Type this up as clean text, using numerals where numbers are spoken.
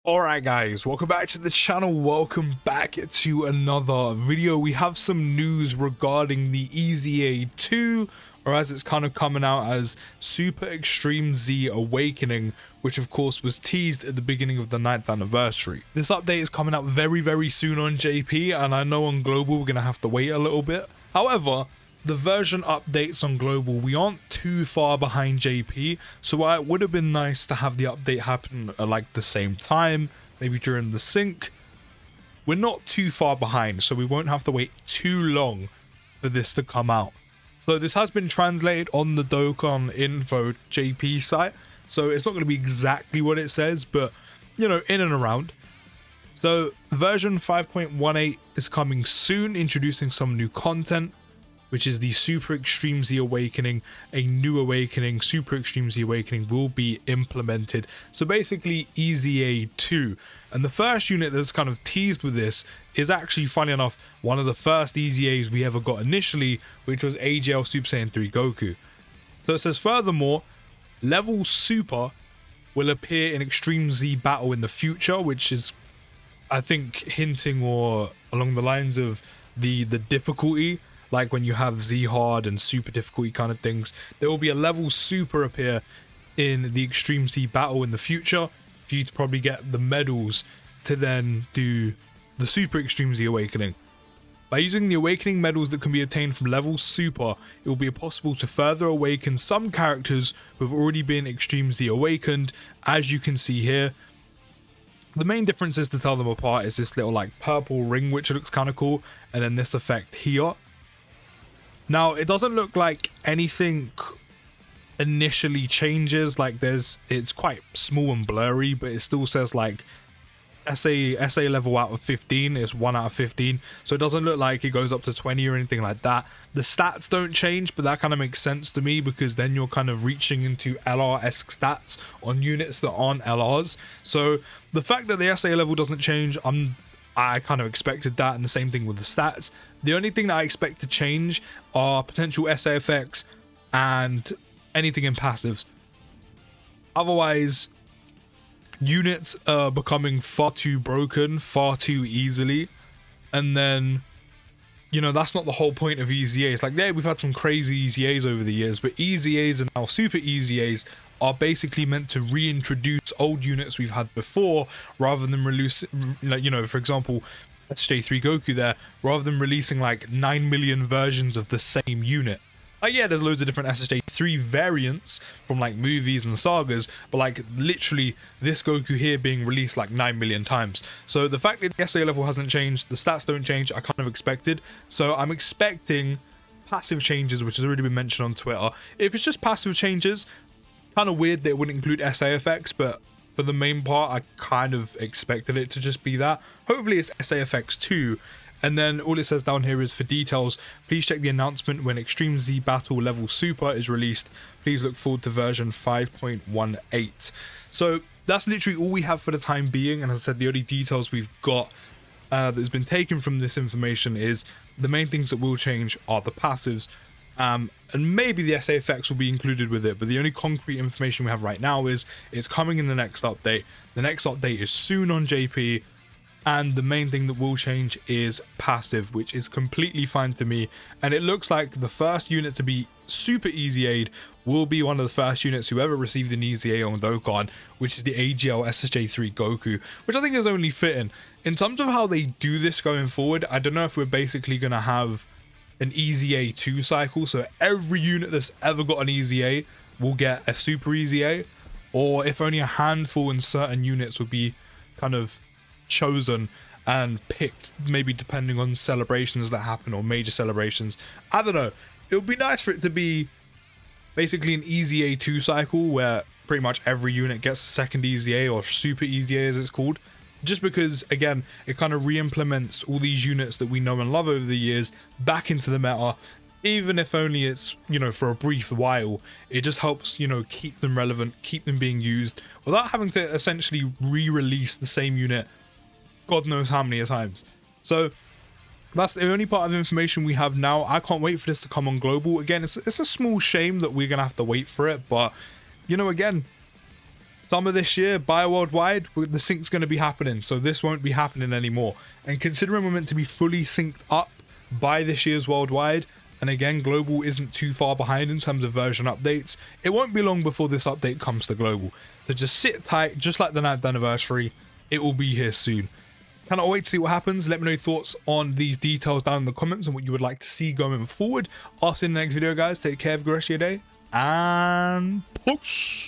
Alright guys, welcome back to the channel, welcome back to another video. We have some news regarding the EZA 2, or as it's kind of coming out as Super Extreme Z Awakening, which of course was teased at the beginning of the 9th anniversary. This update is coming out very soon on JP, and I know on Global we're going to have to wait a little bit. However, the version updates on Global, we aren't too far behind JP, so it would have been nice to have the update happen at like the same time, maybe during the sync. We're not too far behind, so we won't have to wait too long for this to come out. So this has been translated on the Dokkan info JP site, so it's not going to be exactly what it says, but you know, in and around. So version 5.18 is coming soon, introducing some new content, which is the Super Extreme Z Awakening. A new awakening, Super Extreme Z Awakening, will be implemented. So basically EZA 2. And the first unit that's kind of teased with this is actually, funny enough, one of the first EZAs we ever got initially, which was AGL Super Saiyan 3 Goku. So it says, furthermore, level Super will appear in Extreme Z battle in the future, which is, I think, hinting or along the lines of the difficulty. Like when you have Z hard and super difficulty kind of things, there will be a level super appear in the Extreme Z battle in the future for you to probably get the medals to then do the Super Extreme Z Awakening. By using the awakening medals that can be obtained from level super, it will be possible to further awaken some characters who have already been Extreme Z awakened, as you can see here. The main differences to tell them apart is this little like purple ring, which looks kind of cool, and then this effect here. Now, it doesn't look like anything initially changes, like it's quite small and blurry, but it still says like SA level out of 15 is 1 out of 15, so it doesn't look like it goes up to 20 or anything like that. The stats don't change, but that kind of makes sense to me because then you're kind of reaching into LR-esque stats on units that aren't LRs. So the fact that the SA level doesn't change, I kind of expected that, and the same thing with the stats. The only thing that I expect to change are potential SA effects and anything in passives. Otherwise, units are becoming far too broken, far too easily. And then, you know, that's not the whole point of EZAs. Like, yeah, we've had some crazy EZAs over the years, but EZAs and now Super EZAs are basically meant to reintroduce old units we've had before, rather than release, like, you know, for example, SJ3 Goku there, rather than releasing like 9 million versions of the same unit. Like, yeah, there's loads of different SSJ3 variants from like movies and sagas, but like literally this Goku here being released like 9 million times. So the fact that the SA level hasn't changed, the stats don't change, I kind of expected. So I'm expecting passive changes, which has already been mentioned on Twitter. If it's just passive changes, kind of weird that it wouldn't include SA effects, but for the main part, I kind of expected it to just be that. Hopefully it's SA effects too. And then all it says down here is, for details, please check the announcement when Extreme Z Battle Level Super is released. Please look forward to version 5.18. So that's literally all we have for the time being. And as I said, the only details we've got that has been taken from this information is the main things that will change are the passives. And maybe the SA effects will be included with it, but the only concrete information we have right now is it's coming in the next update. The next update is soon on JP, and the main thing that will change is passive, which is completely fine to me. And it looks like the first unit to be Super EZA'd will be one of the first units who ever received an EZA on Dokkan, which is the AGL SSJ3 Goku, which I think is only fitting. In terms of how they do this going forward, I don't know if we're basically going to have an EZA 2 cycle, so every unit that's ever got an EZA will get a Super EZA, or if only a handful in certain units would be kind of chosen and picked, maybe depending on celebrations that happen or major celebrations. I don't know, it would be nice for it to be basically an EZA 2 cycle where pretty much every unit gets a second EZA, or Super EZA as it's called. Just because, again, it kind of re-implements all these units that we know and love over the years back into the meta, even if only it's, you know, for a brief while. It just helps, you know, keep them relevant, keep them being used, without having to essentially re-release the same unit God knows how many times. So that's the only part of information we have now. I can't wait for this to come on Global. Again, it's a small shame that we're going to have to wait for it, but, you know, again, summer this year, buy worldwide, the sync's going to be happening, so this won't be happening anymore. And considering we're meant to be fully synced up by this year's worldwide, and again, global isn't too far behind in terms of version updates, it won't be long before this update comes to global. So just sit tight, just like the 9th anniversary, it will be here soon. Cannot wait to see what happens. Let me know your thoughts on these details down in the comments and what you would like to see going forward. I'll see you in the next video, guys. Take care, have a good rest of your day, and peace.